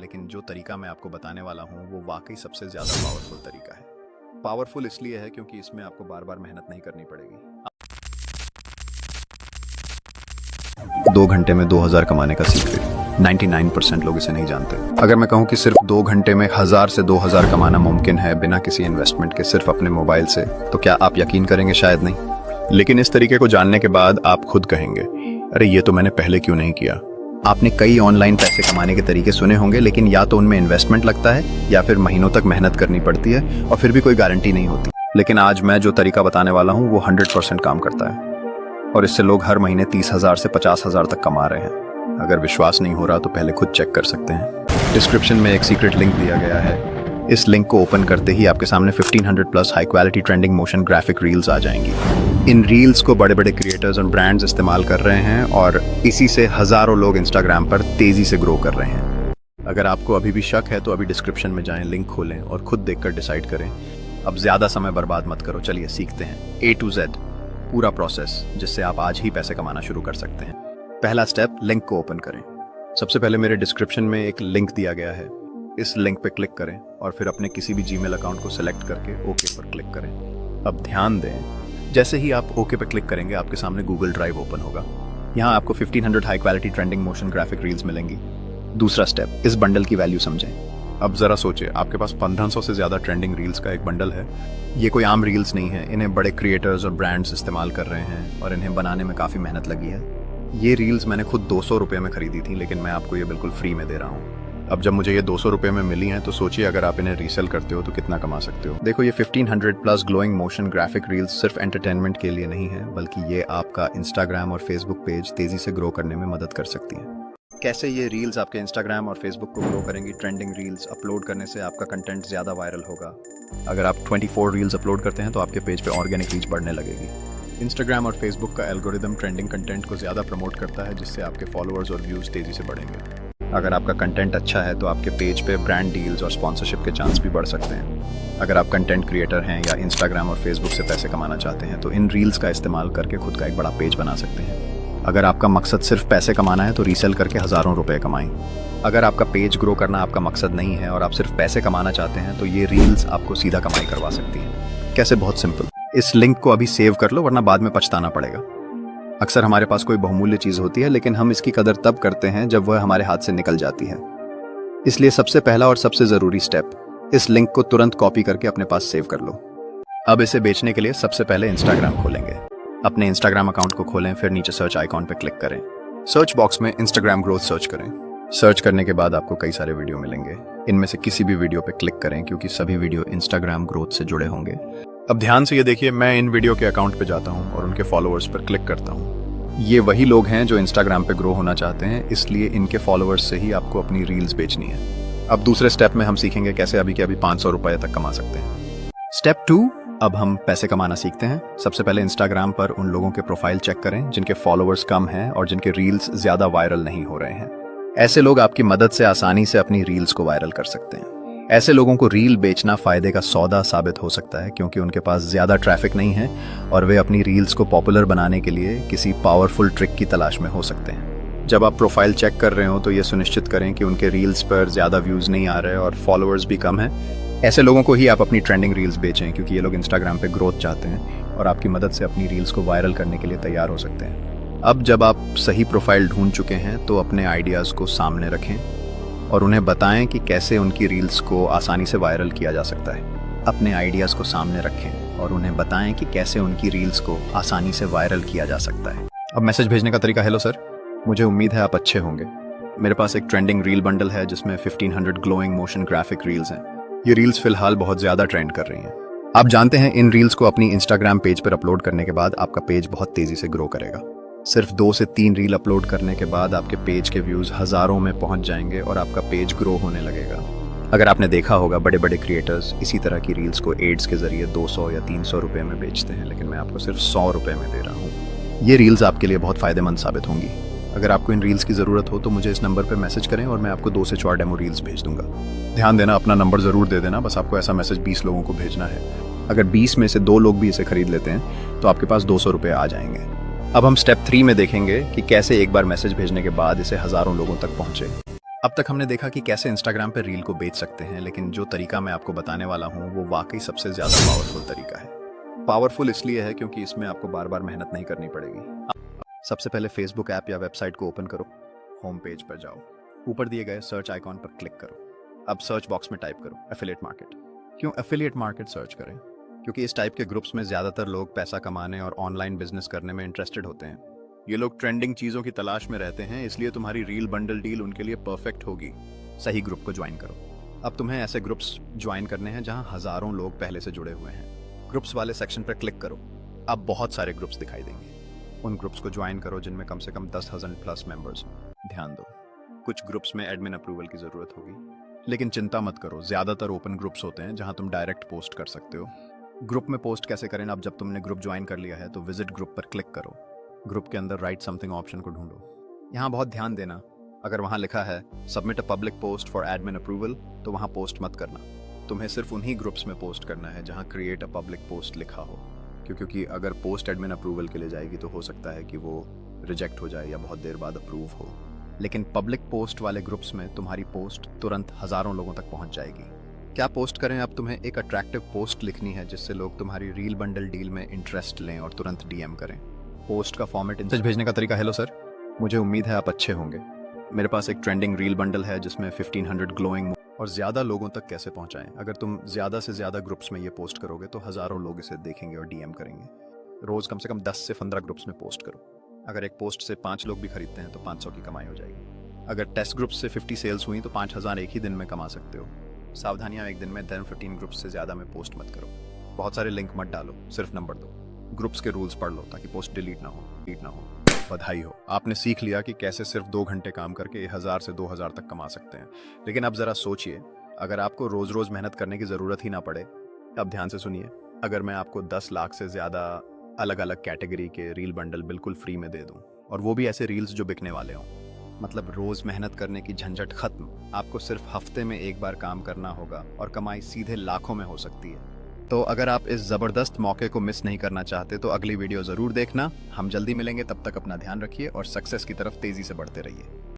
लेकिन जो तरीका मैं आपको बताने वाला हूँ वो वाकई सबसे ज़्यादा पावरफुल तरीका है। पावरफुल इसलिए है क्योंकि इसमें आपको बार बार मेहनत नहीं करनी पड़ेगी। 2 घंटे में 2000 कमाने का सीक्रेट 99% लोग इसे नहीं जानते। अगर मैं कहूँ कि सिर्फ 2 घंटे में 1000 से 2000 कमाना मुमकिन है बिना किसी इन्वेस्टमेंट के, सिर्फ अपने मोबाइल से, तो क्या आप यकीन करेंगे? शायद नहीं। लेकिन इस तरीके को जानने के बाद आप खुद कहेंगे, अरे ये तो मैंने पहले क्यों नहीं किया। आपने कई ऑनलाइन पैसे कमाने के तरीके सुने होंगे, लेकिन या तो उनमें इन्वेस्टमेंट लगता है या फिर महीनों तक मेहनत करनी पड़ती है और फिर भी कोई गारंटी नहीं होती। लेकिन आज मैं जो तरीका बताने वाला हूँ वो 100% काम करता है और इससे लोग हर महीने 30,000 से 50,000 तक कमा रहे हैं। अगर विश्वास नहीं हो रहा तो पहले खुद चेक कर सकते हैं। डिस्क्रिप्शन में एक सीक्रेट लिंक दिया गया है। इस लिंक को ओपन करते ही आपके सामने 1500 plus high quality trending motion graphic reels आ जाएंगी। इन रील्स को बड़े बड़े क्रिएटर्स और ब्रांड्स इस्तेमाल कर रहे हैं और इसी से हजारों लोग इंस्टाग्राम पर तेजी से ग्रो कर रहे हैं। अगर आपको अभी भी शक है तो अभी डिस्क्रिप्शन में जाएं, लिंक खोलें और खुद देखकर डिसाइड करें। अब ज्यादा समय बर्बाद मत करो, चलिए सीखते हैं A to Z पूरा प्रोसेस, जिससे आप आज ही पैसे कमाना शुरू कर सकते हैं। पहला स्टेप, लिंक को ओपन करें। सबसे पहले मेरे डिस्क्रिप्शन में एक लिंक दिया गया है, इस लिंक पे क्लिक करें और फिर अपने किसी भी जीमेल अकाउंट को सिलेक्ट करके ओके पर क्लिक करें। अब ध्यान दें, जैसे ही आप ओके पर क्लिक करेंगे आपके सामने गूगल ड्राइव ओपन होगा। यहाँ आपको 1500 high quality trending motion graphic reels मिलेंगी। दूसरा स्टेप, इस बंडल की वैल्यू समझें। अब जरा सोचिए, आपके पास 1500 से ज्यादा ट्रेंडिंग रील्स का एक बंडल है। ये कोई आम रील्स नहीं है, इन्हें बड़े क्रिएटर्स और ब्रांड्स इस्तेमाल कर रहे हैं और इन्हें बनाने में काफी मेहनत लगी है। ये रील्स मैंने खुद 200 रुपये में खरीदी थी, लेकिन मैं आपको ये बिल्कुल फ्री में दे रहा हूँ। अब जब मुझे ये 200 रुपये में मिली हैं तो सोचिए अगर आप इन्हें रीसेल करते हो तो कितना कमा सकते हो। देखो, ये 1500 plus glowing motion graphic reels सिर्फ एंटरटेनमेंट के लिए नहीं है, बल्कि ये आपका इंस्टाग्राम और फेसबुक पेज तेजी से ग्रो करने में मदद कर सकती है। कैसे ये रील्स आपके इंस्टाग्राम और फेसबुक को ग्रो करेंगी? ट्रेंडिंग रील्स अपलोड करने से आपका कंटेंट ज़्यादा वायरल होगा। अगर आप 24 रील्स अपलोड करते हैं तो आपके पेज पे ऑर्गेनिक रीच बढ़ने लगेगी। इंस्टाग्राम और फेसबुक का एल्गोरिदम ट्रेंडिंग कंटेंट को ज़्यादा प्रमोट करता है, जिससे आपके फॉलोअर्स और व्यूज़ तेज़ी से बढ़ेंगे। अगर आपका कंटेंट अच्छा है तो आपके पेज पे ब्रांड डील्स और स्पॉन्सरशिप के चांस भी बढ़ सकते हैं। अगर आप कंटेंट क्रिएटर हैं या इंस्टाग्राम और फेसबुक से पैसे कमाना चाहते हैं तो इन रील्स का इस्तेमाल करके खुद का एक बड़ा पेज बना सकते हैं। अगर आपका मकसद सिर्फ पैसे कमाना है तो रीसेल करके हज़ारों रुपए कमाएं। अगर आपका पेज ग्रो करना आपका मकसद नहीं है और आप सिर्फ पैसे कमाना चाहते हैं तो ये रील्स आपको सीधा कमाई करवा सकती हैं। कैसे? बहुत सिंपल। इस लिंक को अभी सेव कर लो, वरना बाद में पछताना पड़ेगा। अक्सर हमारे पास कोई बहुमूल्य चीज़ होती है, लेकिन हम इसकी कदर तब करते हैं जब वह हमारे हाथ से निकल जाती है। इसलिए सबसे पहला और सबसे ज़रूरी स्टेप, इस लिंक को तुरंत कॉपी करके अपने पास सेव कर लो। अब इसे बेचने के लिए सबसे पहले इंस्टाग्राम खोलेंगे। अपने इंस्टाग्राम अकाउंट को खोलें, फिर नीचे सर्च आइकॉन पर क्लिक करें। सर्च बॉक्स में इंस्टाग्राम ग्रोथ सर्च करें। सर्च करने के बाद आपको कई सारे वीडियो मिलेंगे। इनमें से किसी भी वीडियो पे क्लिक करें, क्योंकि सभी वीडियो इंस्टाग्राम ग्रोथ से जुड़े होंगे। अब ध्यान से ये देखिए, मैं इन वीडियो के अकाउंट पे जाता हूँ और उनके फॉलोअर्स पर क्लिक करता हूँ। ये वही लोग हैं जो इंस्टाग्राम पे ग्रो होना चाहते हैं, इसलिए इनके फॉलोअर्स से ही आपको अपनी रील्स बेचनी है। अब दूसरे स्टेप में हम सीखेंगे कैसे अभी के अभी 500 रुपए तक कमा सकते हैं। स्टेप 2, अब हम पैसे कमाना सीखते हैं। सबसे पहले इंस्टाग्राम पर उन लोगों के प्रोफाइल चेक करें जिनके फॉलोअर्स कम हैं और जिनके रील्स ज्यादा वायरल नहीं हो रहे हैं। ऐसे लोग आपकी मदद से आसानी से अपनी रील्स को वायरल कर सकते हैं। ऐसे लोगों को रील बेचना फायदे का सौदा साबित हो सकता है, क्योंकि उनके पास ज्यादा ट्रैफिक नहीं है और वे अपनी रील्स को पॉपुलर बनाने के लिए किसी पावरफुल ट्रिक की तलाश में हो सकते हैं। जब आप प्रोफाइल चेक कर रहे हो तो ये सुनिश्चित करें कि उनके रील्स पर ज्यादा व्यूज नहीं आ रहे और फॉलोअर्स भी कम हैं। ऐसे लोगों को ही आप अपनी ट्रेंडिंग रील्स बेचें, क्योंकि ये लोग इंस्टाग्राम पे ग्रोथ चाहते हैं और आपकी मदद से अपनी रील्स को वायरल करने के लिए तैयार हो सकते हैं। अब जब आप सही प्रोफाइल ढूंढ चुके हैं तो अपने आइडियाज़ को सामने रखें और उन्हें बताएं कि कैसे उनकी रील्स को आसानी से वायरल किया जा सकता है। अपने आइडियाज़ को सामने रखें और उन्हें बताएं कि कैसे उनकी रील्स को आसानी से वायरल किया जा सकता है। अब मैसेज भेजने का तरीका, हेलो सर, मुझे उम्मीद है आप अच्छे होंगे। मेरे पास एक ट्रेंडिंग रील बंडल है जिसमें 1500 ग्लोइंग मोशन ग्राफिक रील्स हैं। ये रील्स फिलहाल बहुत ज़्यादा ट्रेंड कर रही हैं। आप जानते हैं, इन रील्स को अपनी इंस्टाग्राम पेज पर अपलोड करने के बाद आपका पेज बहुत तेज़ी से ग्रो करेगा। सिर्फ 2 से 3 रील अपलोड करने के बाद आपके पेज के व्यूज़ हज़ारों में पहुंच जाएंगे और आपका पेज ग्रो होने लगेगा। अगर आपने देखा होगा, बड़े बड़े क्रिएटर्स इसी तरह की रील्स को एड्स के जरिए 200 या 300 रुपये में बेचते हैं, लेकिन मैं आपको सिर्फ 100 रुपये में दे रहा हूँ। ये रील्स आपके लिए बहुत फ़ायदेमंद साबित होंगी। अगर आपको इन रील्स की ज़रूरत हो तो मुझे इस नंबर पर मैसेज करें और मैं आपको 2 से 4 डेमो रील्स भेज दूंगा। ध्यान देना, अपना नंबर ज़रूर दे देना, बस आपको ऐसा मैसेज 20 लोगों को भेजना है। अगर 20 में से 2 लोग भी इसे खरीद लेते हैं तो आपके पास 200 रुपये आ जाएंगे। अब हम स्टेप 3 में देखेंगे कि कैसे एक बार मैसेज भेजने के बाद इसे हज़ारों लोगों तक पहुँचे। अब तक हमने देखा कि कैसे इंस्टाग्राम पे रील को बेच सकते हैं, लेकिन जो तरीका मैं आपको बताने वाला हूँ वो वाकई सबसे ज़्यादा पावरफुल तरीका है। पावरफुल इसलिए है क्योंकि इसमें आपको बार बार मेहनत नहीं करनी पड़ेगी। सबसे पहले फेसबुक ऐप या वेबसाइट को ओपन करो, होम पेज पर जाओ, ऊपर दिए गए सर्च आइकॉन पर क्लिक करो। अब सर्च बॉक्स में टाइप करो एफिलिएट मार्केट। क्यों एफिलिएट मार्केट सर्च करें? क्योंकि इस टाइप के ग्रुप्स में ज़्यादातर लोग पैसा कमाने और ऑनलाइन बिजनेस करने में इंटरेस्टेड होते हैं। ये लोग ट्रेंडिंग चीज़ों की तलाश में रहते हैं, इसलिए तुम्हारी रील बंडल डील उनके लिए परफेक्ट होगी। सही ग्रुप को ज्वाइन करो। अब तुम्हें ऐसे ग्रुप्स ज्वाइन करने हैं जहां हजारों लोग पहले से जुड़े हुए हैं। ग्रुप्स वाले सेक्शन पर क्लिक करो। अब बहुत सारे ग्रुप्स दिखाई देंगे। उन ग्रुप्स को ज्वाइन करो जिनमें कम से कम 10,000 प्लस मेंबर्स हों। ध्यान दो, कुछ ग्रुप्स में एडमिन अप्रूवल की जरूरत होगी, लेकिन चिंता मत करो, ज्यादातर ओपन ग्रुप्स होते हैं जहां तुम डायरेक्ट पोस्ट कर सकते हो। ग्रुप में पोस्ट कैसे करें? अब जब तुमने ग्रुप ज्वाइन कर लिया है तो विजिट ग्रुप पर क्लिक करो। ग्रुप के अंदर राइट समथिंग ऑप्शन को ढूंढो। यहाँ बहुत ध्यान देना, अगर वहाँ लिखा है submit a public post for admin approval तो वहाँ पोस्ट मत करना। तुम्हें सिर्फ उन्हीं ग्रुप्स में पोस्ट करना है जहाँ क्रिएट अ पब्लिक पोस्ट लिखा हो, क्योंकि अगर पोस्ट एडमिन अप्रूवल के लिए जाएगी तो हो सकता है कि वो रिजेक्ट हो जाए या बहुत देर बाद अप्रूव हो। लेकिन पब्लिक पोस्ट वाले ग्रुप्स में तुम्हारी पोस्ट तुरंत हजारों लोगों तक पहुंच जाएगी। क्या पोस्ट करें? अब तुम्हें एक अट्रैक्टिव पोस्ट लिखनी है जिससे लोग तुम्हारी रील बंडल डील में इंटरेस्ट लें और तुरंत डीएम करें। पोस्ट का फॉर्मेट, मैसेज भेजने का तरीका। हेलो सर, मुझे उम्मीद है आप अच्छे होंगे। मेरे पास एक ट्रेंडिंग रील बंडल है जिसमें 1500 ग्लोइंग और ज़्यादा लोगों तक कैसे पहुंचाएं। अगर तुम ज़्यादा से ज़्यादा ग्रुप्स में ये पोस्ट करोगे तो हज़ारों लोग इसे देखेंगे और डीएम करेंगे। रोज़ कम से कम 10 से 15 ग्रुप्स में पोस्ट करो। अगर एक पोस्ट से 5 लोग भी खरीदते हैं तो 500 की कमाई हो जाएगी। अगर टेस्ट ग्रुप से 50 सेल्स हुई तो 5000 एक ही दिन में कमा सकते हो। सावधानियाँ, एक दिन में 10-15 ग्रुप्स से ज़्यादा में पोस्ट मत करो। बहुत सारे लिंक मत डालो, सिर्फ नंबर दो। ग्रुप्स के रूल्स पढ़ लो ताकि पोस्ट डिलीट ना हो। बधाई हो, आपने सीख लिया कि कैसे सिर्फ 2 घंटे काम करके 1000 से 2000 तक कमा सकते हैं। लेकिन अब जरा सोचिए, अगर आपको रोज रोज मेहनत करने की जरूरत ही ना पड़े। अब ध्यान से सुनिए, अगर मैं आपको 10 लाख से ज्यादा अलग अलग कैटेगरी के रील बंडल बिल्कुल फ्री में दे दूं, और वो भी ऐसे रील्स जो बिकने वाले हों, मतलब रोज मेहनत करने की झंझट खत्म। आपको सिर्फ हफ्ते में एक बार काम करना होगा और कमाई सीधे लाखों में हो सकती है। तो अगर आप इस जबरदस्त मौके को मिस नहीं करना चाहते तो अगली वीडियो जरूर देखना। हम जल्दी मिलेंगे, तब तक अपना ध्यान रखिए और सक्सेस की तरफ तेजी से बढ़ते रहिए।